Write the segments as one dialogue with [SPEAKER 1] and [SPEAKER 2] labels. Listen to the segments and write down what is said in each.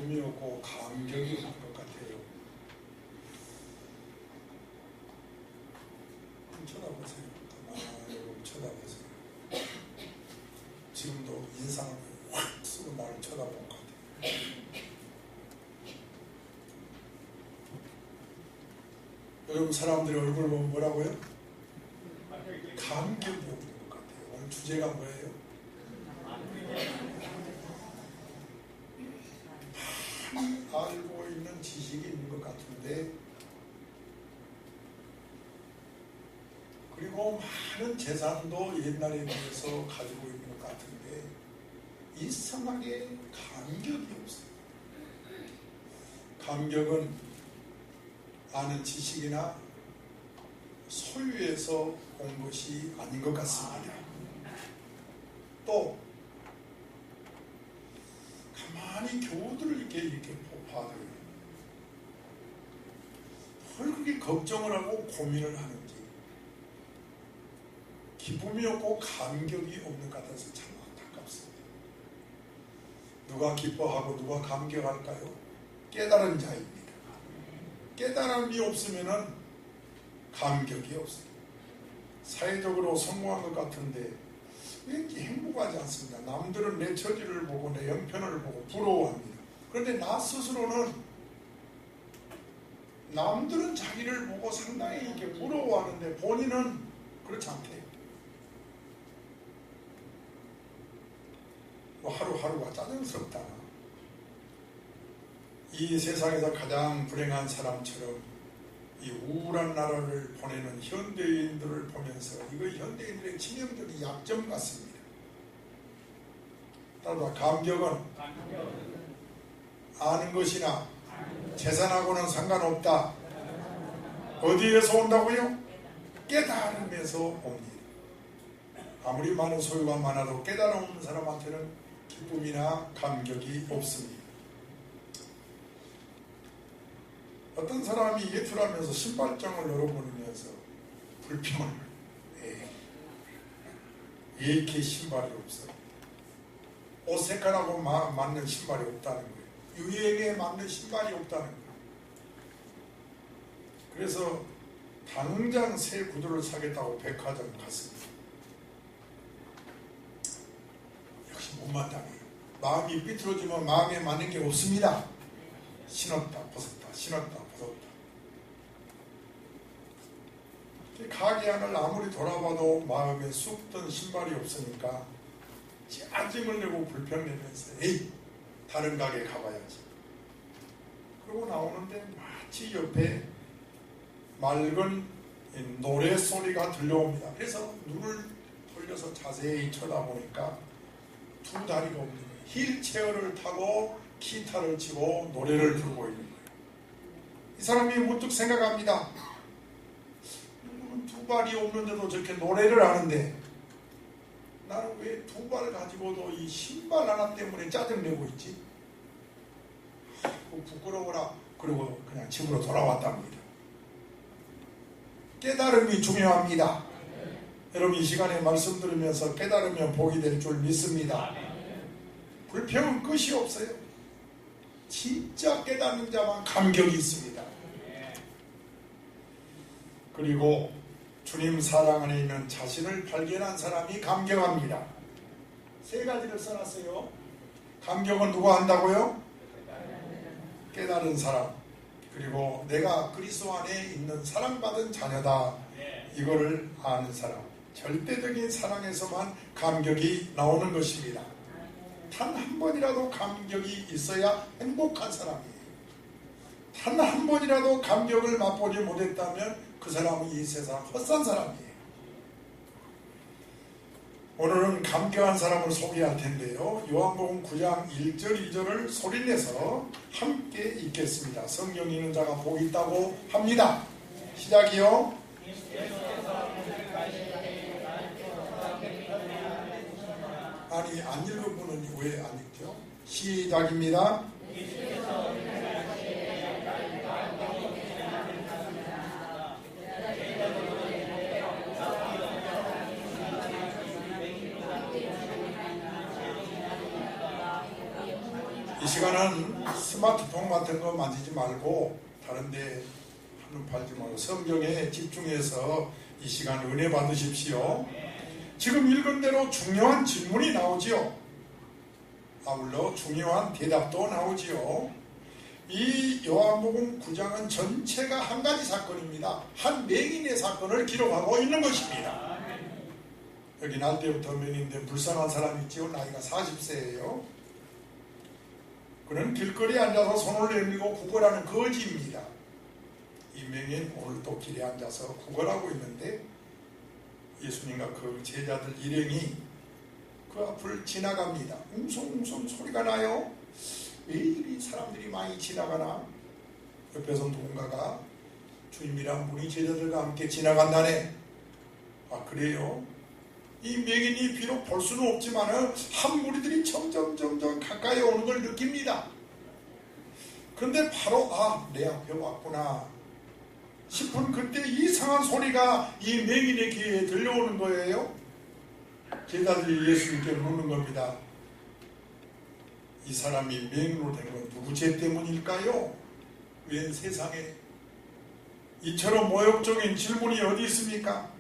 [SPEAKER 1] 기쁨이 없고 감격이 없는 것 같아요. 쳐다보세요. 가만히 쳐다보세요. 지금도 인상을 확 쓰고 나를 쳐다본 것 같아요. 여러분 사람들의 얼굴 보면 뭐라고요? 감격이 없는 것 같아요. 오늘 주제가 뭐예요? 많이 알고 있는 지식이 있는 것 같은데, 그리고 많은 재산도 옛날에 비해서 가지고 있는 것 같은데 이상하게 감격이 없어요. 감격은 아는 지식이나 소유에서 온 것이 아닌 것 같습니다. 또 가만히 교우들을 이렇게 봐도 왜 그렇게 걱정을 하고 고민을 하는지, 기쁨이 없고 감격이 없는 것 같아서 참 안타깝습니다. 누가 기뻐하고 누가 감격할까요? 깨달은 자입니다. 깨달음이 없으면 감격이 없어요. 사회적으로 성공한 것 같은데 왠지 행복하지 않습니다. 남들은 내 처지를 보고 내 형편을 보고 부러워합니다. 그런데 나 스스로는, 남들은 자기를 보고 상당히 이렇게 부러워하는데 본인은 그렇지 않대요. 하루하루가 짜증스럽다. 이 세상에서 가장 불행한 사람처럼 이 우울한 나라를 보내는 현대인들을 보면서 이거 현대인들의 치명적인 약점 같습니다. 따라서 감격은 아는 것이나 재산하고는 상관없다. 어디에서 온다고요? 깨달음에서 옵니다. 아무리 많은 소유가 많아도 깨달음 없는 사람한테는 기쁨이나 감격이 없습니다. 어떤 사람이 예술하면서 신발장을 열어보면서 불평을 해. 왜 이렇게 신발이 없어? 옷 색깔하고 맞는 신발이 없다는 거예요. 유행에 맞는 신발이 없다는 거예요. 그래서 당장 새 구두를 사겠다고 백화점 갔습니다. 역시 못마땅해요. 마음이 삐뚤어지면 마음에 맞는 게 없습니다. 신었다 벗었다, 신었다 벗었다. 가게 안을 아무리 돌아봐도 마음에 쑥 든 신발이 없으니까 짜증을 내고 불평내면서 에이, 다른 가게 가봐야지. 그러고 나오는데 마치 옆에 맑은 노래 소리가 들려옵니다. 그래서 눈을 돌려서 자세히 쳐다보니까 두 다리가 없는 거예요. 휠체어를 타고 기타를 치고 노래를 부르고 있는 거예요. 이 사람이 문득 생각합니다. 두 발이 없는데도 저렇게 노래를 하는데 나는 왜 두 발 가지고도 이 신발 하나 때문에 짜증내고 있지? 부끄러워라. 그리고 그냥 집으로 돌아왔답니다. 깨달음이 중요합니다. 여러분 이 시간에 말씀 들으면서 깨달으면 복이 될 줄 믿습니다. 불평은 끝이 없어요. 진짜 깨닫는 자만 감격이 있습니다. 그리고 주님 사랑 안에 있는 자신을 발견한 사람이 감격합니다. 세 가지를 써놨어요. 감격은 누가 한다고요? 깨달은 사람. 그리고 내가 그리스도 안에 있는 사랑받은 자녀다. 이거를 아는 사람. 절대적인 사랑에서만 감격이 나오는 것입니다. 단 한 번이라도 감격이 있어야 행복한 사람이에요. 단 한 번이라도 감격을 맛보지 못했다면 그 사람은 이 세상 헛산 사람이에요. 오늘은 감격한 사람을 소개할 텐데요. 요한복음 9장 1절 2절을 소리내서 함께 읽겠습니다. 성경 읽는 자가 복이 있다고 합니다. 시작이요. 아니 안 읽은 분은 왜 안 읽죠? 시작입니다. 이 시간은 스마트폰 같은 거 만지지 말고 다른 데 한눈 팔지 말고 성경에 집중해서 이 시간 은혜 받으십시오. 지금 읽은 대로 중요한 질문이 나오지요. 아울러 중요한 대답도 나오지요. 이 요한복음 9장은 전체가 한 가지 사건입니다. 한 맹인의 사건을 기록하고 있는 것입니다. 여기 날 때부터 맹인된 불쌍한 사람이 있지요. 나이가 40세예요. 그는 길거리에 앉아서 손을 내밀고 구걸하는 거지입니다. 이 맹인 오늘도 길에 앉아서 구걸하고 있는데 예수님과 그 제자들 일행이 그 앞을 지나갑니다. 웅성웅성 소리가 나요. 왜 이리 사람들이 많이 지나가나? 옆에서 누군가가 주님이랑 분이 제자들과 함께 지나간다네. 아, 그래요? 이 맹인이 비록 볼 수는 없지만 한 무리들이 점점 가까이 오는 걸 느낍니다. 그런데 바로 내 앞에 왔구나 싶은 그때 이상한 소리가 이 맹인의 귀에 들려오는 거예요. 제자들이 예수님께 묻는 겁니다. 이 사람이 맹인으로 된 건 누구 죄 때문일까요? 왜 세상에 이처럼 모욕적인 질문이 어디 있습니까?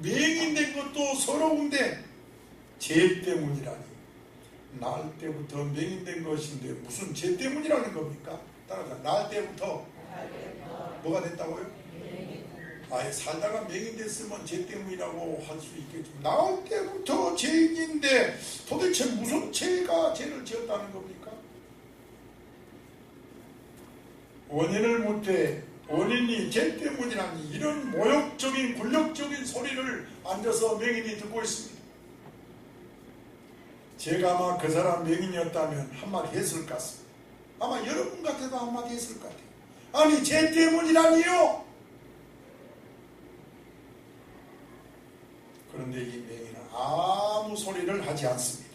[SPEAKER 1] 맹인 된 것도 서러운데 죄 때문이라니. 날 때부터 맹인 된 것인데 무슨 죄 때문이라는 겁니까? 따라서 날 때부터 뭐가 됐다고요? 아예 살다가 맹인 됐으면 죄 때문이라고 할 수 있겠지만 날 때부터 죄인인데 도대체 무슨 죄가 죄를 지었다는 겁니까? 원인을 묻되 원인이 죄 때문이라니. 이런 모욕적인 굴욕적인 소리를 앉아서 맹인이 듣고 있습니다. 제가 아마 그 사람 맹인이었다면 한마디 했을 것 같습니다. 아마 여러분 같아도 한마디 했을 것 같아요. 아니 죄 때문이라니요. 그런데 이 맹인은 아무 소리를 하지 않습니다.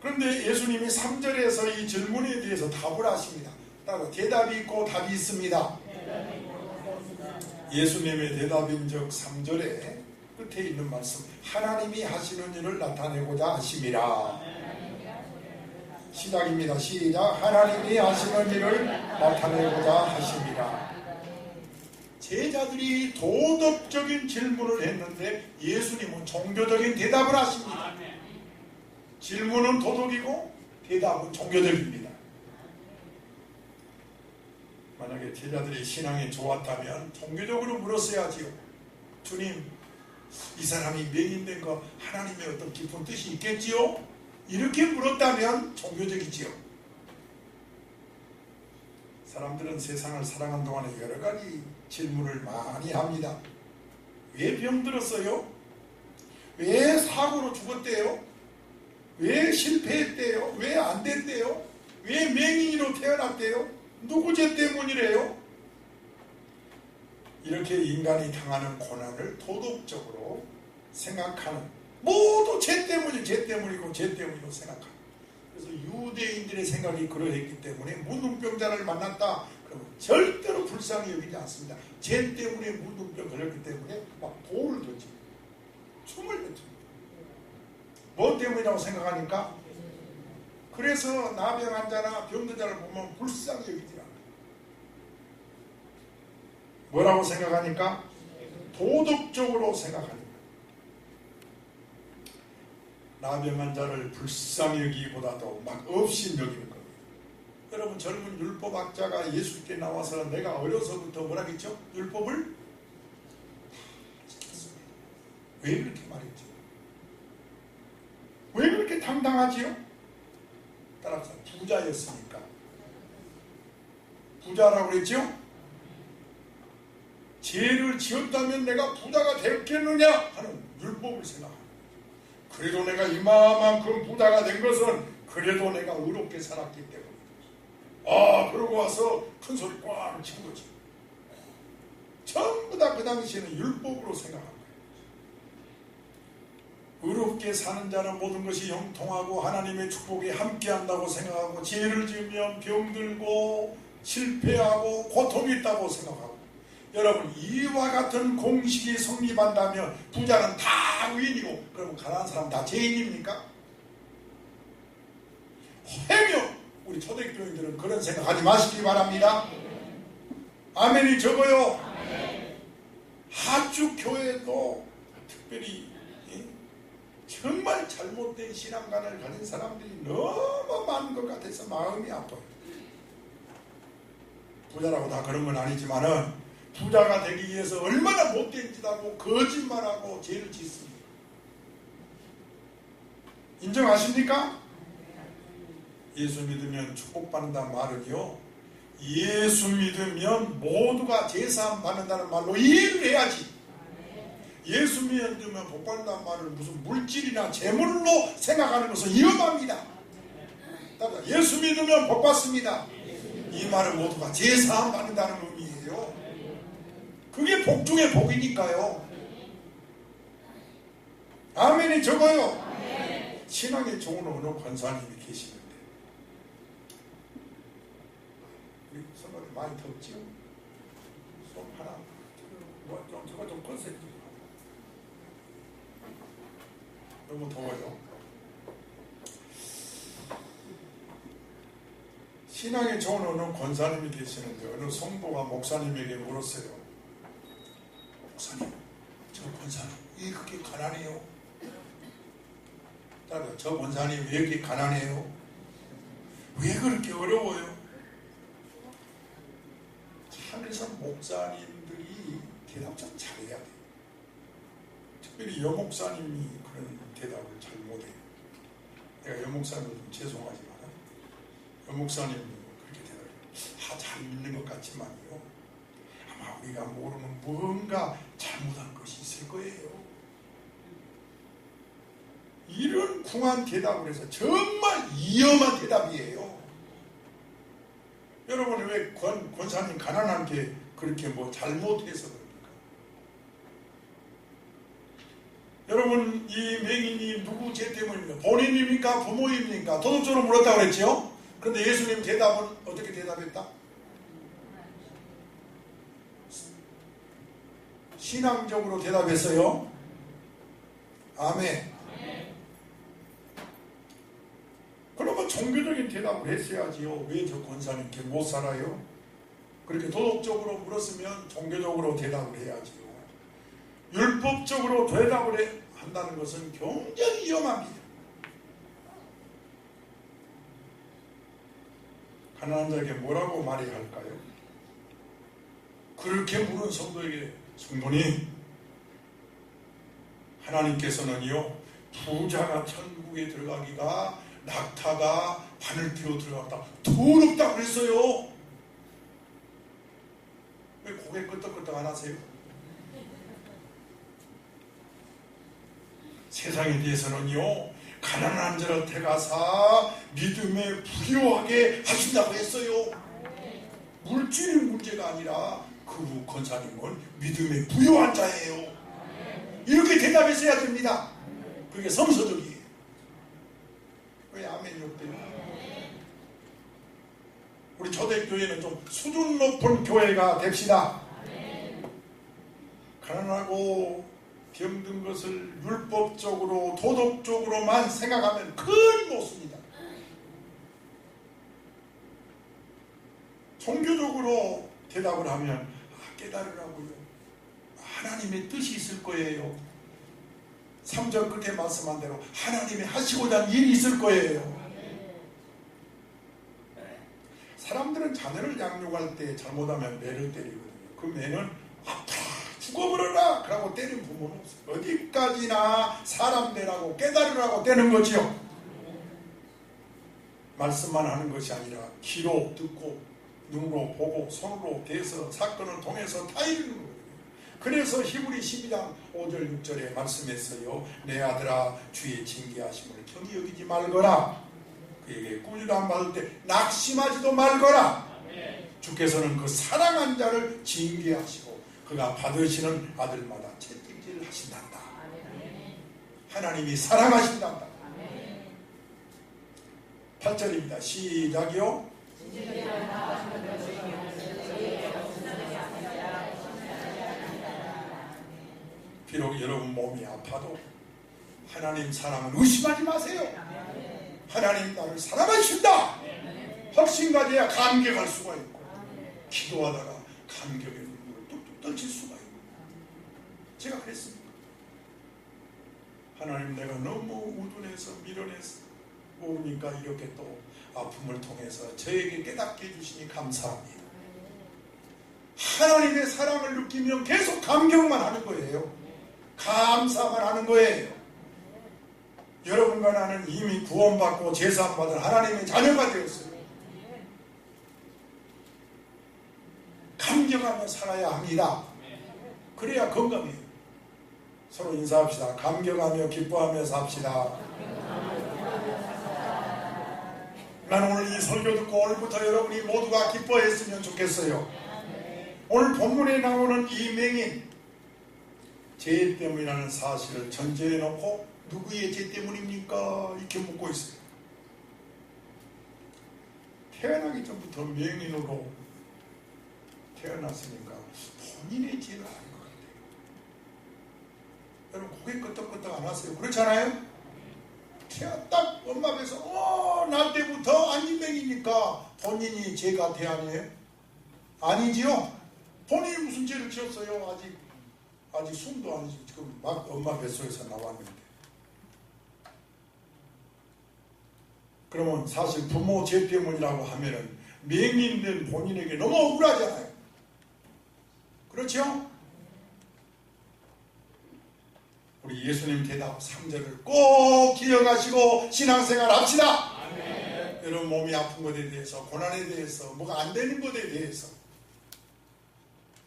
[SPEAKER 1] 그런데 예수님이 3절에서 이 질문에 대해서 답을 하십니다. 따로 대답이 있고 답이 있습니다. 예수님의 대답인즉 3절에 끝에 있는 말씀, 하나님이 하시는 일을 나타내고자 하심이라. 시작입니다. 시작. 하나님이 하시는 일을 나타내고자 하심이라. 제자들이 도덕적인 질문을 했는데 예수님은 종교적인 대답을 하십니다. 질문은 도덕이고 대답은 종교적입니다. 만약에 제자들이 신앙이 좋았다면 종교적으로 물었어야지요. 주님, 이 사람이 맹인된 거 하나님의 어떤 깊은 뜻이 있겠지요? 이렇게 물었다면 종교적이지요. 사람들은 세상을 살아가는 동안에 여러 가지 질문을 많이 합니다. 왜 병들었어요? 왜 사고로 죽었대요? 왜 실패했대요? 왜 안 됐대요? 왜 맹인으로 태어났대요? 누구 죄 때문이래요? 이렇게 인간이 당하는 고난을 도덕적으로 생각하는, 모두 죄 때문이고 죄 때문이고 생각하는. 그래서 유대인들의 생각이 그러했기 때문에 문둥병자를 만났다 그러면 절대로 불쌍히 여기지 않습니다. 죄 때문에 문둥병 걸렸기 때문에 막 돌을 던집니다. 춤을 던집니다. 뭐 때문이라고 생각하니까, 그래서 나병 환자나 병든 자를 보면 불쌍히 여기지 않아요. 뭐라고 생각하니까? 도덕적으로 생각하니까. 나병 환자를 불쌍히 여기기보다도 막 없이 여기는 겁니다. 여러분, 젊은 율법학자가 예수께 나와서 내가 어려서부터 뭐라 했죠? 율법을 다 지켰습니다. 왜 그렇게 말했죠? 왜 그렇게 당당하지요? 따라서 부자였으니까. 부자라고 그랬죠? 죄를 지었다면 내가 부자가 됐겠느냐 하는 율법을 생각합니다. 그래도 내가 이만큼 부자가 된 것은 그래도 내가 의롭게 살았기 때문에. 그러고 와서 큰 소리 꽝 친 거지. 전부 다 그 당시에는 율법으로 생각합니다. 의롭게 사는 자는 모든 것이 형통하고 하나님의 축복이 함께한다고 생각하고, 죄를 지으면 병들고 실패하고 고통이 있다고 생각하고. 여러분, 이와 같은 공식이 성립한다면 부자는 다 의인이고 그러면 가난한 사람 다 죄인입니까? 행여 우리 초대교인들은 그런 생각하지 마시기 바랍니다. 아멘이 적어요. 하주 교회도 특별히 정말 잘못된 신앙관을 가진 사람들이 너무 많은 것 같아서 마음이 아파요. 부자라고 다 그런 건 아니지만은 부자가 되기 위해서 얼마나 못된 짓 하고 거짓말하고 죄를 짓습니다. 인정하십니까? 예수 믿으면 축복받는다는 말은요, 예수 믿으면 모두가 제사함 받는다는 말로 이해를 해야지. 예수 믿으면 복 받는다는 말을 무슨 물질이나 재물로 생각하는 것은 위험합니다. 따라 예수 믿으면 복 받습니다. 이 말은 모두가 제사함 받는다는 의미예요. 그게 복 중에 복이니까요. 아멘이 적어요. 신앙의 종으로 어느 권사님이 계시는데 우리 성도들 많이 덥지요? 손 하나 저거 좀 꺼세요. 너무 더워요. 신앙의 종은 어느 권사님이 계시는데 어느 성도가 목사님에게 물었어요. 목사님, 저 권사님 왜 그렇게 가난해요? 저 권사님 왜 이렇게 가난해요? 왜 그렇게 어려워요? 그래서 목사님들이 대답 좀 잘해야 돼요. 특별히 여목사님이 그런 대답을 잘 못해요. 내가 여목사님은 좀 죄송하지만 여목사님은 그렇게 대답해요. 잘 믿는 것 같지만요, 아마 우리가 모르는 뭔가 잘못한 것이 있을 거예요. 이런 궁한 대답을 해서 정말 위험한 대답이에요. 여러분 왜 권사님 가난한 게 그렇게 뭐 잘못해서 그럽니까? 여러분 이 맹인이 누구 죄 때문입니까? 본인입니까? 부모입니까? 도덕적으로 물었다고 그랬죠? 그런데 예수님 대답은 어떻게 대답했다? 신앙적으로 대답했어요. 아멘. 그러면 종교적인 대답을 했어야지요. 왜 저 권사님 이렇게 못 살아요? 그렇게 도덕적으로 물었으면 종교적으로 대답을 해야지요. 율법적으로 대답을 한다는 것은 굉장히 위험합니다. 가난한 자에게 뭐라고 말해야 할까요? 그렇게 물은 성도에게, 성도님, 하나님께서는요, 부자가 천국에 들어가기가 낙타가 바늘 뒤로 들어갔다 더럽다고 그랬어요. 왜 고개 끄덕끄덕 안 하세요? 세상에 대해서는요, 가난한 자를 택하사 믿음에 부유하게 하신다고 했어요. 물질이 문제가 아니라 그 권사님은 믿음에 부유한 자예요. 이렇게 대답했어야 됩니다. 그게 성서적이에요. 왜 아멘이 없대요? 우리 초대교회는 좀 수준 높은 교회가 됩시다. 가난하고 병든 것을 율법적으로 도덕적으로만 생각하면 큰 못습니다. 종교적으로 대답을 하면 깨달으라고요. 하나님의 뜻이 있을 거예요. 3절 끝에 말씀한 대로 하나님이 하시고자 하는 일이 있을 거예요. 사람들은 자녀를 양육할 때 잘못하면 매를 때리거든요. 그 매는 아파 죽어버려라 그러고 때리는 부모는 없어요. 어디까지나 사람 되라고 깨달으라고 떼는 거지요. 말씀만 하는 것이 아니라 귀로 듣고 눈으로 보고 손으로 대서 사건을 통해서 다 이루는 거예요. 그래서 히브리 12장 5절 6절에 말씀했어요. 내 아들아 주의 징계하심을 경히 여기지 말거라. 그에게 꾸준함 받을 때 낙심하지도 말거라. 주께서는 그 사랑한 자를 징계하시고 그가 받으시는 아들마다 채찍질 하신단다. 하나님이 사랑하신단다. 8절입니다. 시작이요. 비록 여러분 몸이 아파도 하나님 사랑은 의심하지 마세요. 하나님 나를 사랑하신다. 확신 가져야 감격할 수가 있고, 기도하다가 감격의 눈물을 뚝뚝 떨칠 수가 있고. 제가 그랬습니다. 하나님, 내가 너무 우둔해서 밀어내서 오니까 이렇게 또 아픔을 통해서 저에게 깨닫게 해주시니 감사합니다. 하나님의 사랑을 느끼면 계속 감격만 하는 거예요. 감사만 하는 거예요. 여러분과 나는 이미 구원받고 제사받은 하나님의 자녀가 되었어요. 감격하며 살아야 합니다. 그래야 건강해요. 서로 인사합시다. 감격하며 기뻐하며 삽시다. 나는 오늘 이 설교 듣고 오늘부터 여러분이 모두가 기뻐했으면 좋겠어요. 오늘 본문에 나오는 이 맹인, 죄 때문이라는 사실을 전제해 놓고 누구의 죄 때문입니까? 이렇게 묻고 있어요. 태어나기 전부터 맹인으로 태어났으니까 본인의 죄가 아닌 것 같아요. 여러분 고개 끄덕끄덕 안 하세요? 그렇잖아요? 딱 엄마 뵈서 날 때부터 안진뱅이니까 본인이 죄가 돼 아니에요? 아니지요? 본인이 무슨 죄를 지었어요? 아직 숨도 안 쉬고 지금 막 엄마 뱃속에서 나왔는데. 그러면 사실 부모 죄 때문이라고 하면은 맹인된 본인에게 너무 억울하잖아요. 그렇죠? 우리 예수님 대답 3절을 꼭 기억하시고 신앙생활 합시다. 아멘. 여러분 몸이 아픈 것에 대해서, 고난에 대해서, 뭐가 안 되는 것에 대해서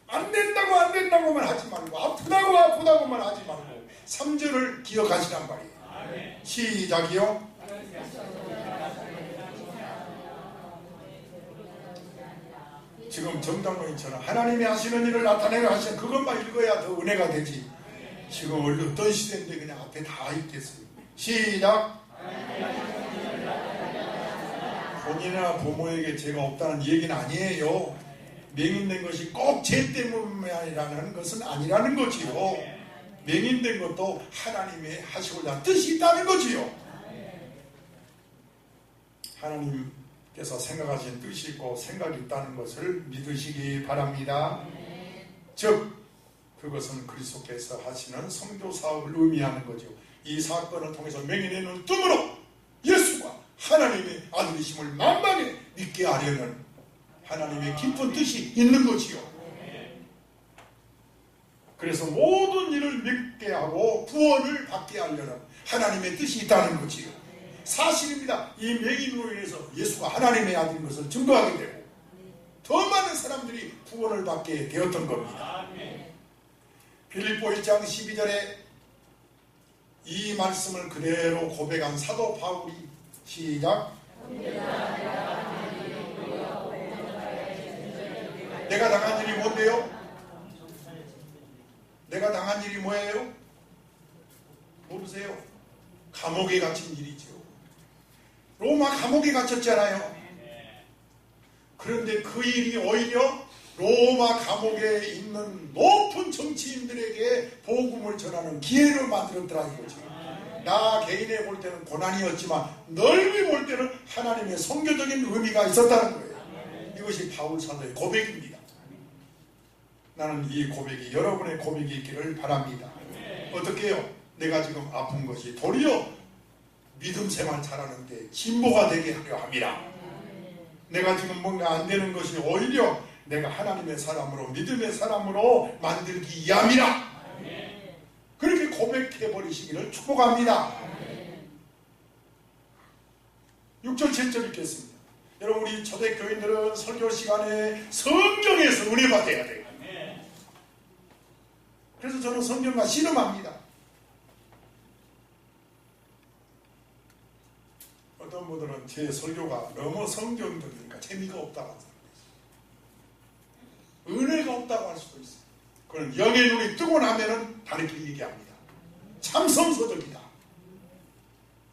[SPEAKER 1] 안 된다고만 하지 말고, 아프다고만 하지 말고 3절을 기억하시란 말이에요. 아멘. 시작이요. 지금 정당로인처럼 하나님이 하시는 일을 나타내려 하시는 그것만 읽어야 더 은혜가 되지. 지금 원래 어떤 시대인데 그냥 앞에 다 있겠어요. 시작. 본인이나 부모에게 죄가 없다는 얘기는 아니에요. 맹인된 것이 꼭 죄 때문이라는 것은 아니라는 거지요. 맹인된 것도 하나님의 하시고자 하는 뜻이 있다는 거지요. 하나님께서 생각하신 뜻이 있고 생각이 있다는 것을 믿으시기 바랍니다. 즉 그것은 그리스도께서 하시는 선교 사업을 의미하는 거죠. 이 사건을 통해서 맹인의 눈 뜸으로 예수가 하나님의 아들이심을 만방에 믿게 하려는 하나님의 깊은 뜻이 있는 거지요. 그래서 모든 일을 믿게 하고 구원을 받게 하려는 하나님의 뜻이 있다는 거지요. 사실입니다. 이 맹인으로 인해서 예수가 하나님의 아들인 것을 증거하게 되고 더 많은 사람들이 구원을 받게 되었던 겁니다. 빌립보 1장 12절에 이 말씀을 그대로 고백한 사도 바울이 시작. 내가 당한 일이 뭔데요? 내가 당한 일이 뭐예요? 모르세요? 감옥에 갇힌 일이죠. 로마 감옥에 갇혔잖아요. 그런데 그 일이 오히려 로마 감옥에 있는 높은 정치인들에게 복음을 전하는 기회를 만들었더라 이거죠. 나 개인에 볼 때는 고난이었지만 넓이 볼 때는 하나님의 선교적인 의미가 있었다는 거예요. 이것이 바울 사도의 고백입니다. 나는 이 고백이 여러분의 고백이 있기를 바랍니다. 어떻게 해요? 내가 지금 아픈 것이 도리어 믿음 생활 잘하는데 진보가 되게 하려 합니다. 내가 지금 뭔가 안 되는 것이 오히려 내가 하나님의 사람으로 믿음의 사람으로 만들기 위함이라. 그렇게 고백해버리시기를 축복합니다. 6절 7절 읽겠습니다. 여러분 우리 초대교인들은 설교 시간에 성경에서 은혜 받아야 돼요. 그래서 저는 성경과 씨름합니다. 어떤 분들은 제 설교가 너무 성경적이니까 재미가 없다고 합니다. 은혜가 없다고 할 수도 있어요. 그건 영의 눈이 뜨고 나면은 다르게 얘기합니다. 참성서적이다.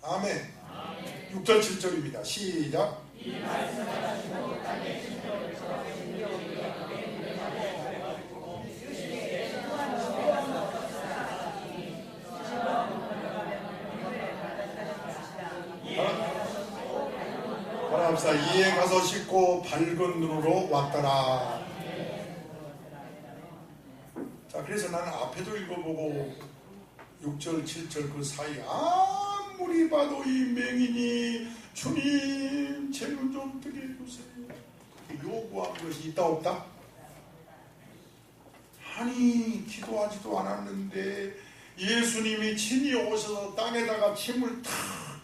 [SPEAKER 1] 아멘. 6절 7절입니다. 시작. 이 말씀하시고 땅의 신령을 하나님사 이에 가서 씻고 밝은 눈으로 왔더라. 자, 그래서 나는 앞에도 읽어보고 6절 7절 그 사이 아무리 봐도 이 맹인이 주님 제 눈 좀 뜨게 해주세요 요구한 것이 있다 없다? 아니 기도하지도 않았는데 예수님이 친히 오셔서 땅에다가 침을 탁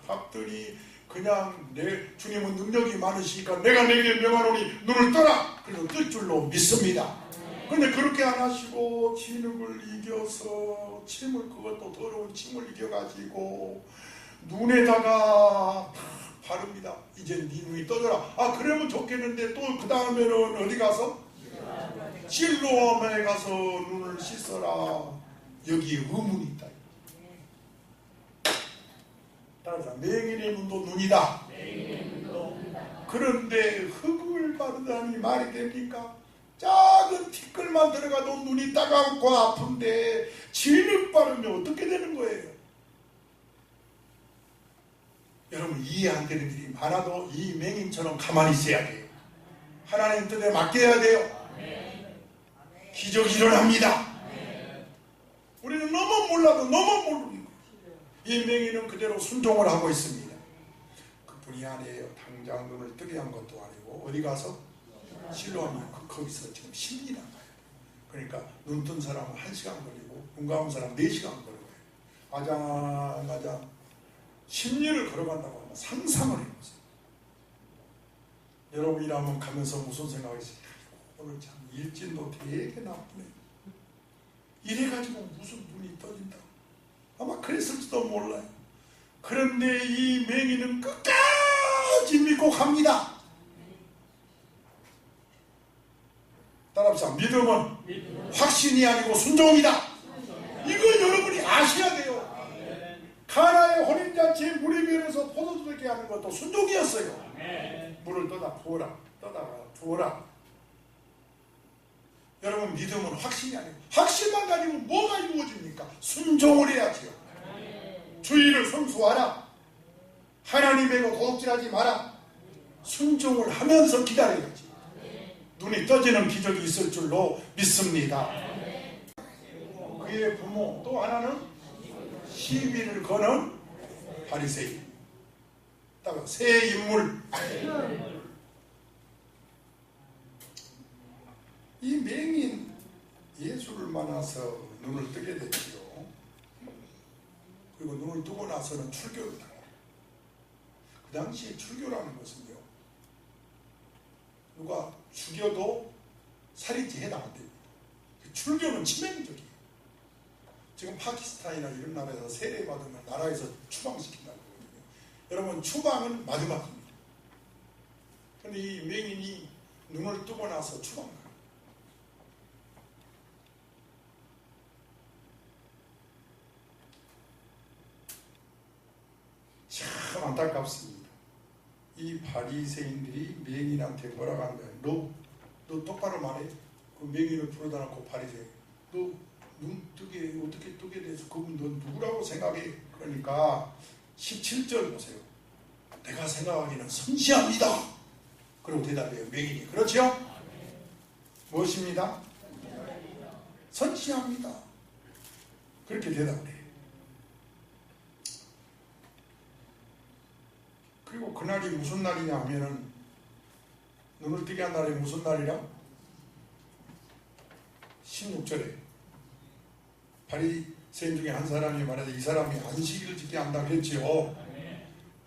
[SPEAKER 1] 밟더니 그냥 내 주님은 능력이 많으시니까 내가 내게 명하노니 눈을 떠라 그래서 뜰 줄로 믿습니다. 근데 그렇게 안 하시고 진흙을 이겨서 침을 그것도 더러운 침을 이겨가지고 눈에다가 탁 바릅니다. 이제 네 눈이 떠져라. 아 그러면 좋겠는데 또 그 다음에는 어디 가서? 실로암에 가서 눈을 씻어라. 여기에 의문이 있다. 따라서 맹인의 눈도 눈이다. 그런데 흙을 바르다니 말이 됩니까? 작은 티끌만 들어가도 눈이 따갑고 아픈데 진흙 바르면 어떻게 되는 거예요? 여러분 이해 안 되는 일이 많아도 이 맹인처럼 가만히 있어야 돼요. 하나님 뜻에 맡겨야 돼요. 기적이 일어납니다. 우리는 너무 몰라도 너무 모르는 거예요. 이 맹인은 그대로 순종을 하고 있습니다. 그뿐이 아니에요. 당장 눈을 뜨게 한 것도 아니고 어디 가서 실로암이 거기서 지금 10일이나 가요. 그러니까 눈 뜬 사람은 1시간 걸리고 눈 감은 사람은 4시간 걸려요. 아장아장 10년을 걸어간다고 하면 상상을 해보세요. 여러분이라면 가면서 무슨 생각이세요? 오늘 참 일진도 되게 나쁘네. 이래가지고 무슨 눈이 떠진다. 아마 그랬을지도 몰라요. 그런데 이 맹인은 끝까지 믿고 갑니다. 따라합시다. 믿음은 확신이 아니고 순종이다. 이거 여러분이 아셔야 돼요. 가나의 혼인잔치에 물이 변해서 포도주 되게 하는 것도 순종이었어요. 물을 떠다 부어라. 떠다가 부어라. 여러분 믿음은 확신이 아니고 확신만 가지고 뭐가 이루어집니까? 순종을 해야지요. 주의를 성수하라. 하나님에게 도둑질하지 마라. 순종을 하면서 기다려야지. 눈이 떠지는 기적이 있을 줄로 믿습니다. 그의 부모 또 하나는 시비를 거는 바리새인. 새 인물. 이 맹인 예수를 만나서 눈을 뜨게 됐지요. 그리고 눈을 뜨고 나서는 출교를 당해요. 그 당시에 출교라는 것은요, 누가 죽여도 살인죄 해당 안 됩니다. 출교는 치명적이에요. 지금 파키스탄이나 이런 나라에서 세례받으면 나라에서 추방시킨다는 거거든요. 여러분 추방은 마지막입니다. 그런데 이 맹인이 눈을 뜨고 나서 추방을 참 안타깝습니다. 이 바리새인들이 맹인한테 뭐라고 하는 거예요? 너 똑바로 말해. 그 맹인을 부르다 놓고 바리새인, 너 눈 뜨게 어떻게 뜨게 돼서 그분 너 누구라고 생각해? 그러니까 17절 보세요. 내가 생각하기는 선지자입니다. 그리고 대답해요. 맹인이 그렇죠? 무엇입니다? 선지자입니다. 그렇게 대답을 해요. 그리고 그날이 무슨 날이냐 하면은 눈을 뜨게 한 날이 무슨 날이라? 16절에 바리새인 중에 한 사람이 말해서 이 사람이 안식일을 지켜야 한다고 했지요.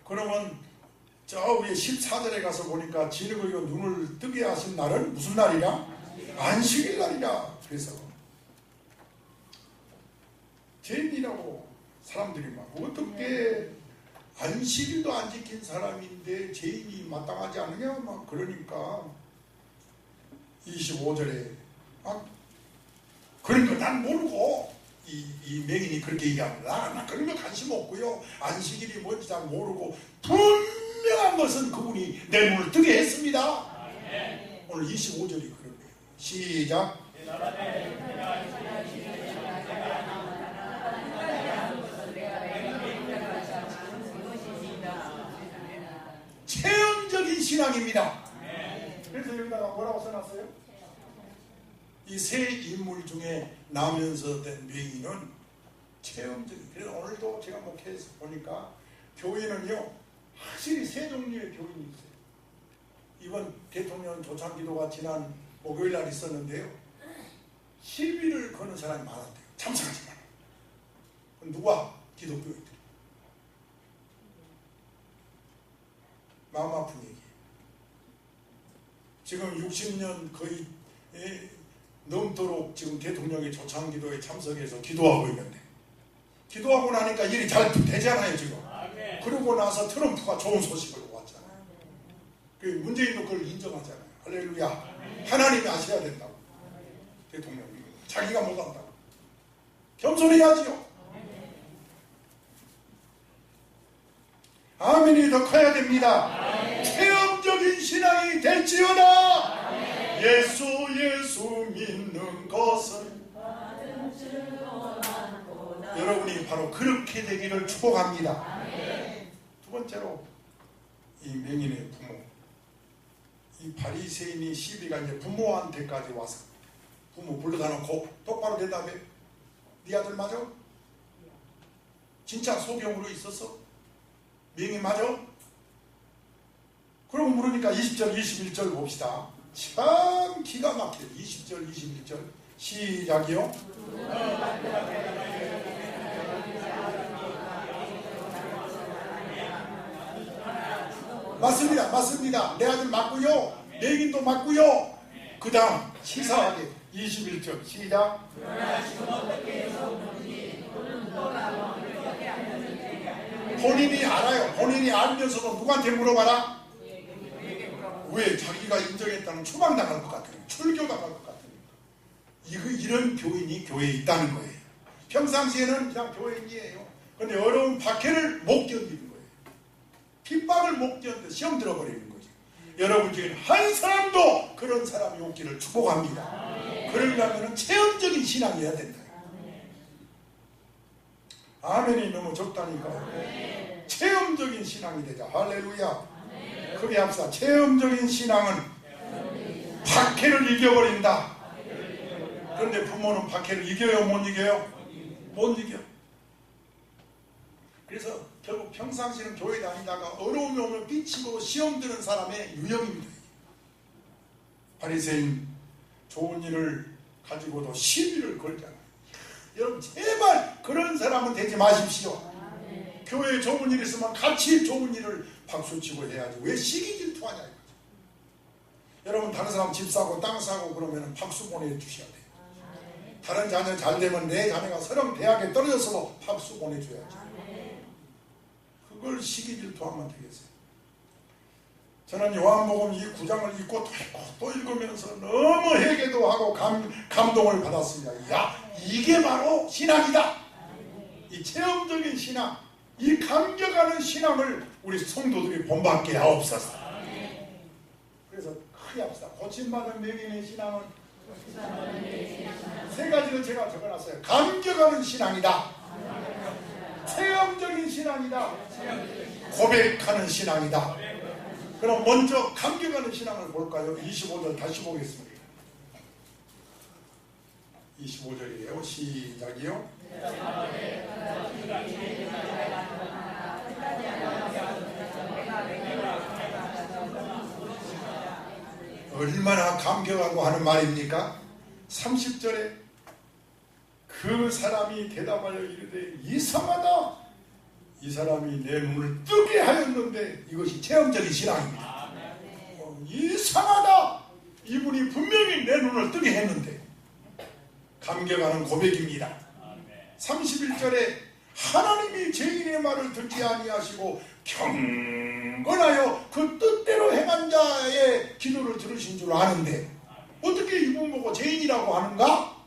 [SPEAKER 1] 그러면 저 위에 14절에 가서 보니까 진흙을 이고 눈을 뜨게 하신 날은 무슨 날이냐? 안식일 날이라. 그래서 죄인이라고 사람들이 막 어떻게 안식일도 안 지킨 사람인데 죄인이 마땅하지 않느냐 막 그러니까 25절에 그러니까 난 모르고 이 맹인이 그렇게 얘기합니다. 난 그런 거 관심 없고요. 안식일이 뭔지 잘 모르고 분명한 것은 그분이 내 눈을 뜨게 했습니다. 오늘 25절이 그런 거예요. 시작. 체험적인 신앙입니다. 그래서 여기다가 뭐라고 써놨어요? 이 세 인물 중에 나면서 된 명의는 체험적인. 그래서 오늘도 제가 목회에서 보니까 교회는요 확실히 세 종류의 교인이 있어요. 이번 대통령 조창기도가 지난 목요일 날 있었는데요, 시비를 거는 사람이 많았대요. 참석하지 마라. 누가? 기독교인들. 마음 아픈 얘기. 지금 60년 거의 넘도록 지금 대통령이 조창기도에 참석해서 기도하고 있는데, 기도하고 나니까 일이 잘 되잖아요 지금. 그러고 나서 트럼프가 좋은 소식을 왔잖아요. 그 문재인도 그걸 인정하잖아요. 할렐루야. 하나님이 아셔야 된다고. 대통령이 자기가 못한다고 겸손해야지요. 아멘이 더 커야 됩니다. 체험적인 신앙이 될지어다. 예수 믿는 것은 여러분이 바로 그렇게 되기를 축복합니다. 두 번째로 이 맹인의 부모, 이 바리새인이 시비가 이제 부모한테까지 와서 부모 불러다 놓고 똑바로 대답해. 네 아들 맞아? 진짜 소경으로 있었어? 맹인 맞아? 그럼 물으니까 20절 21절 봅시다. 참 기가 막혀요. 20절 21절 시작이요. 맞습니다. 내 아들 맞고요. 맹인도 맞고요. 그 다음 시사하게 21절 시작. 본인이 알아요. 본인이 알면서도 누구한테 물어봐라? 왜? 자기가 인정했다는 추방당할 것 같으니까, 출교당할 것 같으니까. 이런 교인이 교회에 있다는 거예요. 평상시에는 그냥 교인이에요. 그런데 어려운 박해를 못 견디는 거예요. 핍박을 못 견뎌 시험 들어버리는 거죠. 여러분 중에 한 사람도 그런 사람이 없기를 축복합니다. 그러려면 체험적인 신앙이어야 된다. 아멘이 너무 적다니까요. 체험적인 신앙이 되자. 할렐루야. 크게 합시다. 체험적인 신앙은 박해를 이겨버린다. 그런데 부모는 박해를 이겨요? 못 이겨요? 못 이겨. 그래서 결국 평상시는 교회 다니다가 어려움이 오면 삐치고 시험 드는 사람의 유형입니다. 바리새인 좋은 일을 가지고도 시비를 걸잖아요. 여러분 제발 그런 사람은 되지 마십시오. 교회에 좋은 일 있으면 같이 좋은 일을 박수치고 해야지. 왜 시기 질투하냐 이거죠. 여러분 다른 사람 집 사고 땅 사고 그러면 박수 보내주셔야 돼요. 다른 자녀 잘 되면 내 자녀가 서령 대학에 떨어졌어도 박수 보내줘야지. 그걸 시기 질투하면 되겠어요. 저는 요한복음 이 9장을 읽고 또 읽으면서 너무 회개도 하고 감동을 받았습니다. 야, 이게 바로 신앙이다. 이 체험적인 신앙, 이 감격하는 신앙을 우리 성도들이 본받게 하옵소서. 그래서 크게 합시다. 고침받은 맹인의 신앙은 세 가지를 제가 적어놨어요. 감격하는 신앙이다, 체험적인 신앙이다, 고백하는 신앙이다. 그럼 먼저 감격하는 신앙을 볼까요? 25절 다시 보겠습니다. 25절이에요. 시작이요. 얼마나 감격하고 하는 말입니까? 30절에 그 사람이 대답하여 이르되 이상하다. 이 사람이 내 눈을 뜨게 하였는데, 이것이 체험적인 신앙입니다. 이상하다. 이분이 분명히 내 눈을 뜨게 했는데. 감격하는 고백입니다. 31절에 하나님이 죄인의 말을 듣지 아니하시고 경건하여 그 뜻대로 행한 자의 기도를 들으신 줄 아는데 어떻게 이분 보고 죄인이라고 하는가?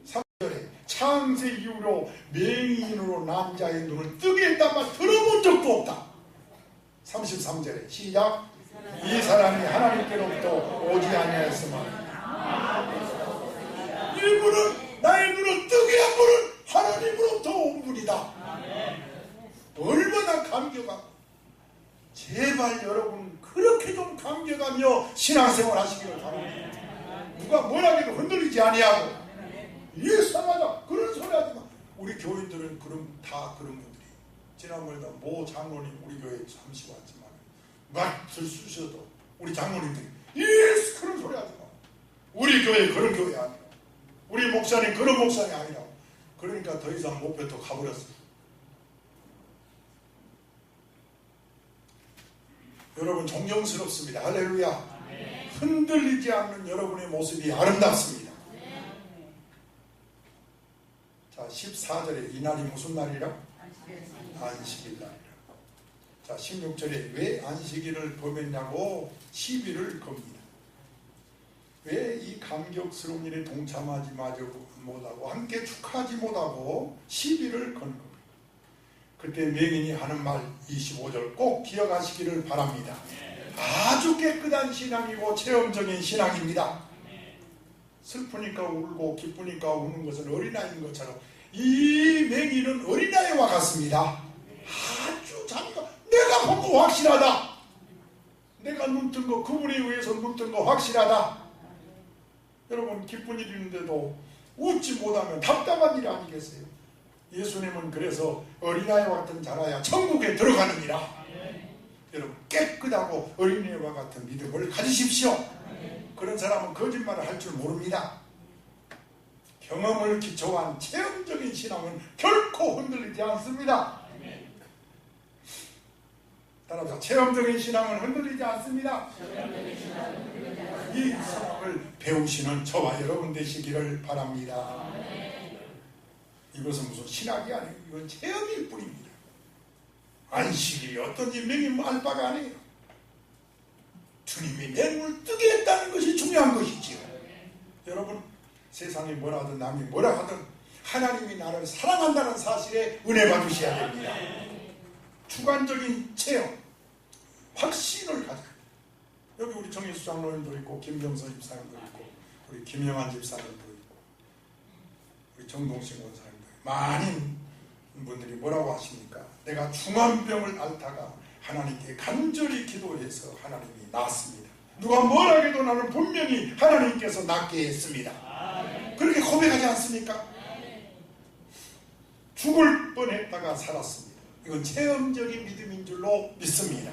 [SPEAKER 1] 3절에 창세 이후로 맹인으로 난 자의 눈을 뜨게 했단 말 들어본 적도 없다. 33절에 시작. 이 사람이 하나님께로부터 오지 아니하였으면, 이분은 나의 눈을 뜨게 한 분은 하나님으로부터 온 분이다. 얼마나 감격하고 제발 여러분 그렇게 좀 감격하며 신앙생활 하시기를 바랍니다. 누가 뭐라 해도 흔들리지 아니하고 예상하자 그런 소리 하지 마. 우리 교인들은 다 그런 분들이 지난번에 모 장로님 우리 교회에 잠시 왔지만 맛을 쑤셔도 우리 장로님들이 예수 그런 소리 하지 마. 우리 교회 그런 교회 아니야. 우리 목사님 그런 목사님 아니라. 그러니까 더 이상 목표도 가버렸어요. 여러분 존경스럽습니다. 할렐루야. 흔들리지 않는 여러분의 모습이 아름답습니다. 자, 14절에 이날이 무슨 날이라? 안식일 날이라. 자, 16절에 왜 안식일을 범했냐고 시비를 겁니다. 왜 이 감격스러운 일에 동참하지 못하고 함께 축하하지 못하고 시비를 건 겁니다. 그때 맹인이 하는 말 25절 꼭 기억하시기를 바랍니다. 아주 깨끗한 신앙이고 체험적인 신앙입니다. 슬프니까 울고 기쁘니까 우는 것은 어린아이인 것처럼 이 맹인은 어린아이와 같습니다. 아주 자기가 내가 본 거 확실하다. 내가 눈뜬 거 그분에 의해서 눈뜬 거 확실하다. 여러분 기쁜 일이 있는데도 웃지 못하면 답답한 일 아니겠어요? 예수님은 그래서 어린아이와 같은 자라야 천국에 들어가느니라. 여러분 깨끗하고 어린아이와 같은 믿음을 가지십시오. 그런 사람은 거짓말을 할 줄 모릅니다. 경험을 기초로 한 체험적인 신앙은 결코 흔들리지 않습니다. 따라서 체험적인 신앙은 흔들리지 않습니다. 이 신앙을 배우시는 저와 여러분 되시기를 바랍니다. 이것은 무슨 신학이 아니에요. 이건 체험일 뿐입니다. 안식일이 어떤지 명이 알 바가 아니에요. 주님이 내 눈을 뜨게 했다는 것이 중요한 것이지요. 여러분 세상이 뭐라 하든 남이 뭐라 하든 하나님이 나를 사랑한다는 사실에 은혜 받으셔야 됩니다. 주관적인 체험, 확신을 가져요. 여기 우리 정예수 장로님도 있고 김병서 집사님도 있고 우리 김영환 집사님도 있고 우리 정동식 원사님도 있고 많은 분들이 뭐라고 하십니까? 내가 중환병을 앓다가 하나님께 간절히 기도해서 하나님이 낫습니다. 누가 뭐라 해도 나는 분명히 하나님께서 낫게 했습니다. 그렇게 고백하지 않습니까? 죽을 뻔했다가 살았습니다. 이건 체험적인 믿음인 줄로 믿습니다.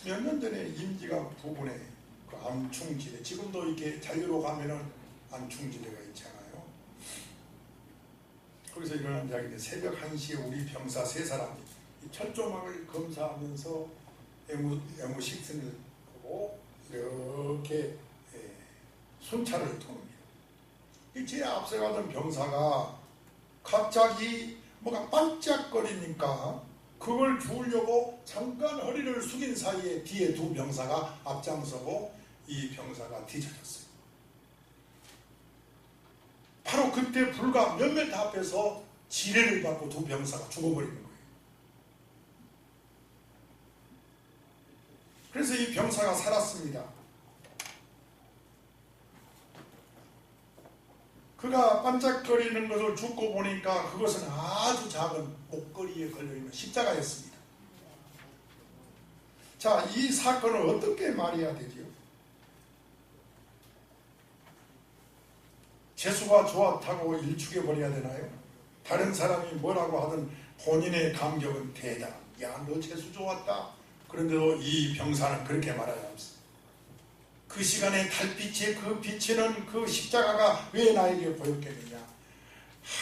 [SPEAKER 1] 몇 년 전에 임지강 부근에 그 암충지대, 지금도 이렇게 자유로 가면은 암충지대가 있잖아요. 거기서 일어난 이야기인데 새벽 1시에 우리 병사 3사람이 이 철조망을 검사하면서 M6을 보고 이렇게 순찰을 도웁니다. 제 앞서 가던 병사가 갑자기 뭐가 반짝거리니까 그걸 주우려고 잠깐 허리를 숙인 사이에 뒤에 두 병사가 앞장서고 이 병사가 뒤져졌어요. 바로 그때 불과 몇 미터 앞에서 지뢰를 받고 두 병사가 죽어버리는 거예요. 그래서 이 병사가 살았습니다. 그가 반짝거리는 것을 죽고 보니까 그것은 아주 작은 목걸이에 걸려있는 십자가였습니다. 자, 이 사건을 어떻게 말해야 되죠? 재수가 좋았다고 일축해버려야 되나요? 다른 사람이 뭐라고 하든 본인의 감격은 대단. 야, 너 재수 좋았다. 그런데도 이 병사는 그렇게 말하지 않습니다. 그 시간에 달빛의 그 비치는 그 십자가가 왜 나에게 보였겠느냐?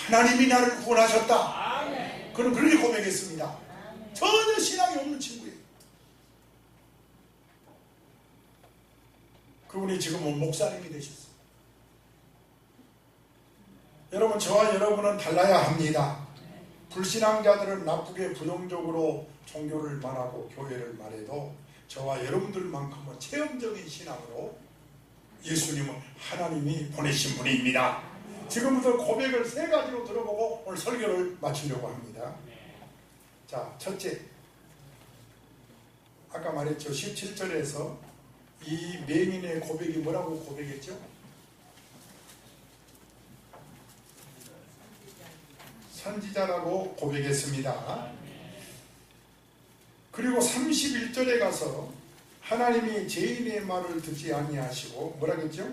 [SPEAKER 1] 하나님이 나를 구원하셨다. 그는 그렇게 고백했습니다. 전혀 신앙이 없는 친구예요. 그분이 지금은 목사님이 되셨어요. 여러분, 저와 여러분은 달라야 합니다. 불신앙자들은 나쁘게 부정적으로 종교를 말하고 교회를 말해도 저와 여러분들만큼은 체험적인 신앙으로 예수님은 하나님이 보내신 분입니다. 지금부터 고백을 3가지로 들어보고 오늘 설교를 마치려고 합니다. 자, 첫째, 아까 말했죠. 17절에서 이 맹인의 고백이 뭐라고 고백했죠? 선지자라고 고백했습니다. 그리고 31절에 가서 하나님이 죄인의 말을 듣지 아니하시고 뭐라겠죠?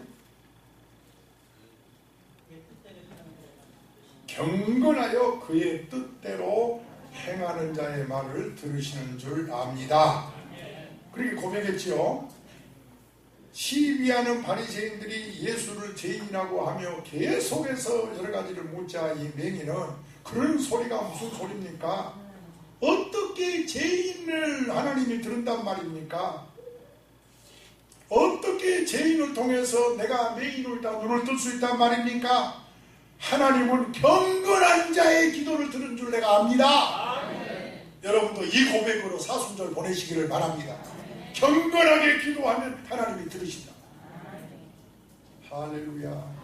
[SPEAKER 1] 경건하여 그의 뜻대로 행하는 자의 말을 들으시는 줄 압니다. 그렇게 고백했지요. 시비하는 바리새인들이 예수를 죄인이라고 하며 계속해서 여러 가지를 묻자 이 맹인은 그런 소리가 무슨 소리입니까? 어떻게 죄인을 하나님이 들은단 말입니까? 어떻게 죄인을 통해서 내가 맹인을 다 눈을 뜰 수 있단 말입니까? 하나님은 경건한 자의 기도를 들은 줄 내가 압니다. 여러분도 이 고백으로 사순절 보내시기를 바랍니다. 경건하게 기도하면 하나님이 들으신다. 할렐루야.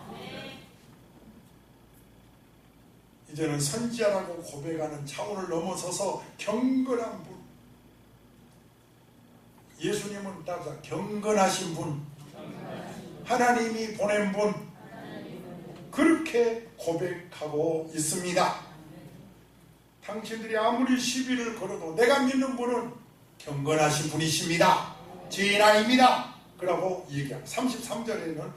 [SPEAKER 1] 이제는 선지자라고 고백하는 차원을 넘어서서 경건한 분, 예수님은 따라 경건하신 분, 하나님이 보낸 분, 그렇게 고백하고 있습니다. 당신들이 아무리 시비를 걸어도 내가 믿는 분은 경건하신 분이십니다. 죄인 아닙니다. 그러고 얘기합니다. 33절에는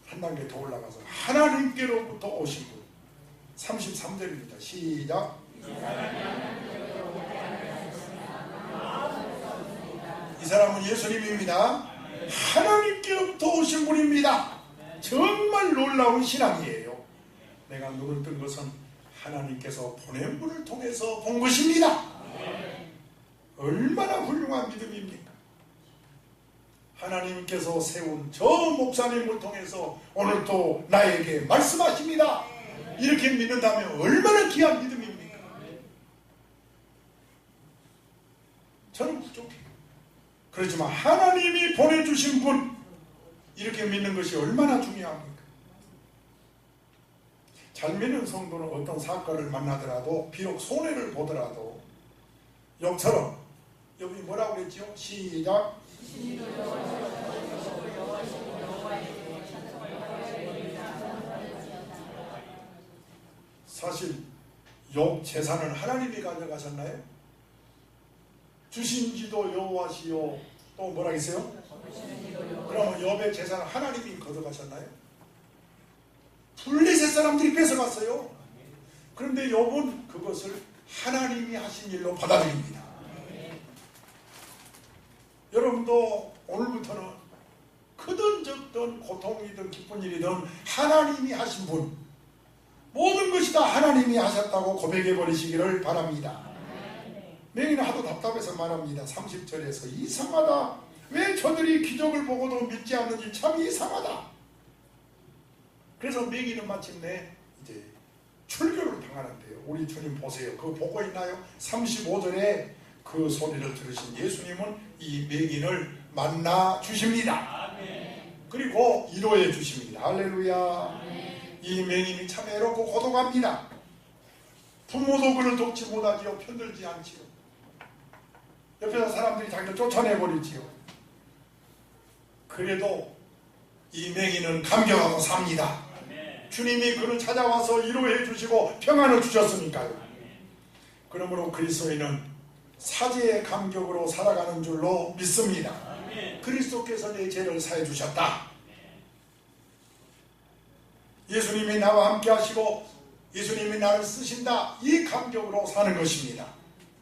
[SPEAKER 1] 한 단계 더 올라가서 하나님께로부터 오신 분. 33절입니다. 시작. 이 사람은 예수님입니다. 하나님께로부터 오신 분입니다. 정말 놀라운 신앙이에요. 내가 눈을 뜬 것은 하나님께서 보낸 분을 통해서 본 것입니다. 얼마나 훌륭한 믿음입니까? 하나님께서 세운 저 목사님을 통해서 오늘도 나에게 말씀하십니다. 이렇게 믿는다면 얼마나 귀한 믿음입니까? 저는 부족해요. 그렇지만 하나님이 보내주신 분, 이렇게 믿는 것이 얼마나 중요합니까? 잘 믿는 성도는 어떤 사건을 만나더라도 비록 손해를 보더라도 욥처럼, 욥이 뭐라고 그랬죠? 시작. 사실 욥 재산을 하나님이 가져가셨나요? 주신지도 여호와시요. 또 뭐라 했어요? 그러면 욥의 재산을 하나님이 가져가셨나요? 블레셋 사람들이 뺏어갔어요. 그런데 욥은 그것을 하나님이 하신 일로 받아들입니다. 여러분도 오늘부터는 크든 적든 고통이든 기쁜 일이든 하나님이 하신 분, 모든 것이 다 하나님이 하셨다고 고백해 버리시기를 바랍니다. 맹인은 하도 답답해서 말합니다. 30절에서 이상하다. 왜 저들이 기적을 보고도 믿지 않는지 참 이상하다. 그래서 맹인은 마침내 이제 출교를 당하는데요. 우리 주님 보세요. 그거 보고 있나요? 35절에 그 소리를 들으신 예수님은 이 맹인을 만나 주십니다. 그리고 위로해 주십니다. 할렐루야. 이 맹인이 참 애롭고 고독합니다. 부모도 그를 돕지 못하지요. 편들지 않지요. 옆에서 사람들이 자기를 쫓아내버리지요. 그래도 이 맹인은 감격하고 삽니다. 주님이 그를 찾아와서 위로해 주시고 평안을 주셨으니까요. 그러므로 그리스도인은 사죄의 감격으로 살아가는 줄로 믿습니다. 그리스도께서 내 죄를 사해 주셨다. 예수님이 나와 함께 하시고 예수님이 나를 쓰신다. 이 감격으로 사는 것입니다.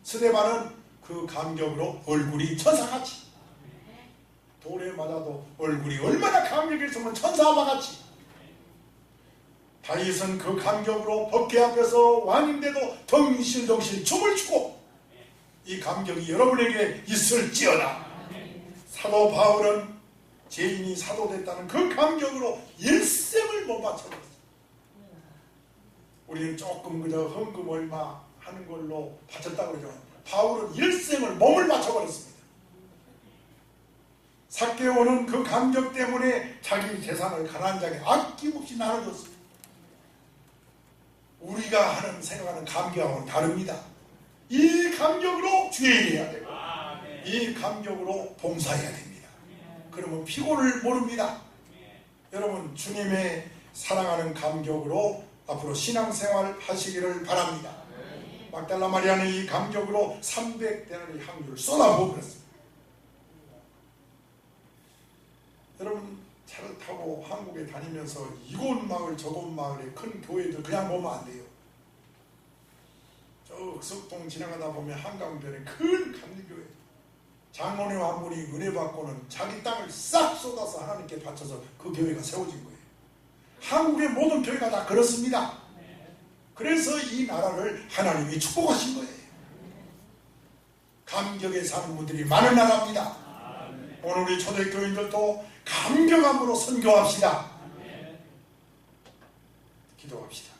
[SPEAKER 1] 스데반은 그 감격으로 얼굴이 천사같이, 돌에 맞아도 얼굴이 얼마나 감격했으면 천사와 같이, 다윗은 그 감격으로 법궤 앞에서 왕인데도 덩실덩실 춤을 추고, 이 감격이 여러분에게 있을지어다. 사도 바울은 죄인이 사도됐다는 그 감격으로 일생을 못 바쳐버렸어요. 우리는 조금 그저 헌금 얼마 하는 걸로 바쳤다고 그러죠. 바울은 일생을 몸을 바쳐버렸습니다. 삭개오는 그 감격 때문에 자기 재산을 가난한 자에게 아낌없이 나눠줬습니다. 우리가 하는 생각하는 감격하고는 다릅니다. 이 감격으로 주의해야 되고 이 감격으로 봉사해야 됩니다. 그러면 피곤을 모릅니다. 여러분 주님의 사랑하는 감격으로 앞으로 신앙생활 하시기를 바랍니다. 막달라 마리아는 이 감격으로 300데나리 향유를 쏟아부어 버렸습니다. 여러분 차를 타고 한국에 다니면서 이곳 마을 저곳 마을의 큰 교회들 그냥 보면 안 돼요. 저 석동 지나가다 보면 한강변에 큰 감리교회, 장로님 한 분이 은혜 받고는 자기 땅을 싹 쏟아서 하나님께 바쳐서 그 교회가 세워진 거예요. 한국의 모든 교회가 다 그렇습니다. 그래서 이 나라를 하나님이 축복하신 거예요. 감격에 사는 분들이 많은 나라입니다. 오늘 우리 초대교인들도 감격함으로 선교합시다. 기도합시다.